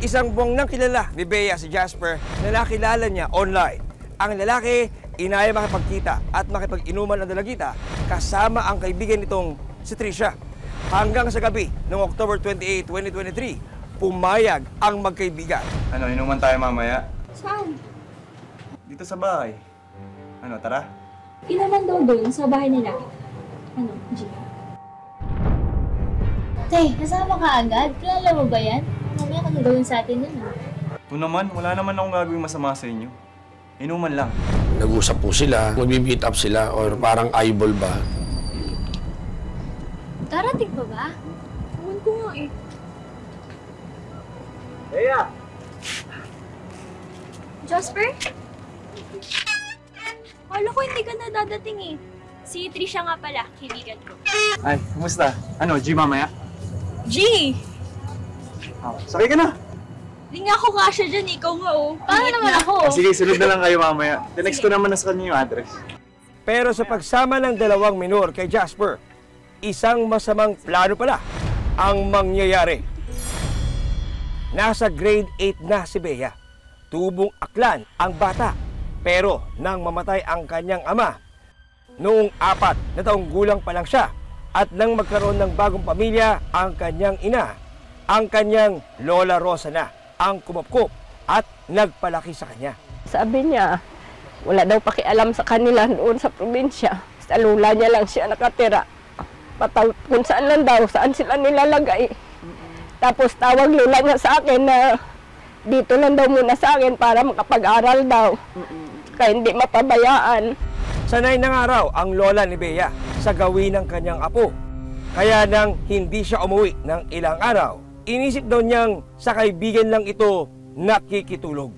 Isang buwang nang kilala ni Bea si Jasper na nakilala niya online. Ang lalaki, inaya makipagkita at makipag-inuman ng dalagita kasama ang kaibigan nitong si Trisha. Hanggang sa gabi noong October 28, 2023, pumayag ang magkaibigan. Ano, inuman tayo mamaya? Saan? Dito sa bahay. Ano, tara? Inaman daw doon sa bahay nila. Ano, G? Tay, kasama ka agad? Kilala mo ba yan? Mamaya ka gagawin sa atin yun, ah. Ito naman, wala naman akong gagawin masama sa inyo. Inuman lang. Nag-usap po sila, magbi-meet up sila, or parang eyeball ba? Darating pa ba? Ewan ko nga eh. Bea! Jasper? Akala ko hindi ka na dadating eh. Si Trisha nga pala, kaibigan ko. Ay, kumusta? Ano, G mamaya? G! Sakay ka na! Hindi nga ako kasya dyan, ikaw nga oh. Paano naman ako? Sige, sunod na lang kayo mamaya. Tinext ko naman na sa kanya yung address. Pero sa pagsama ng dalawang minor kay Jasper, isang masamang plano pala ang mangyayari. Nasa grade 8 na si Bea. Tubong aklan ang bata. Pero nang mamatay ang kanyang ama, noong 4 na taong gulang pa lang siya, at nang magkaroon ng bagong pamilya ang kanyang ina, ang kanyang Lola Rosa na ang kumupkup at nagpalaki sa kanya. Sabi niya, wala daw pakialam sa kanila doon sa probinsya. Sa lula niya lang siya nakatira. Kung saan lang daw, saan sila nilalagay. Tapos tawag lula niya sa akin na dito lang daw muna sa akin para makapag-aral daw. Kaya hindi mapabayaan. Sanay na nga raw ang lola ni Bea sa gawin ng kanyang apo. Kaya nang hindi siya umuwi ng ilang araw, inisip daw niyang sa kaibigan lang ito nakikitulog.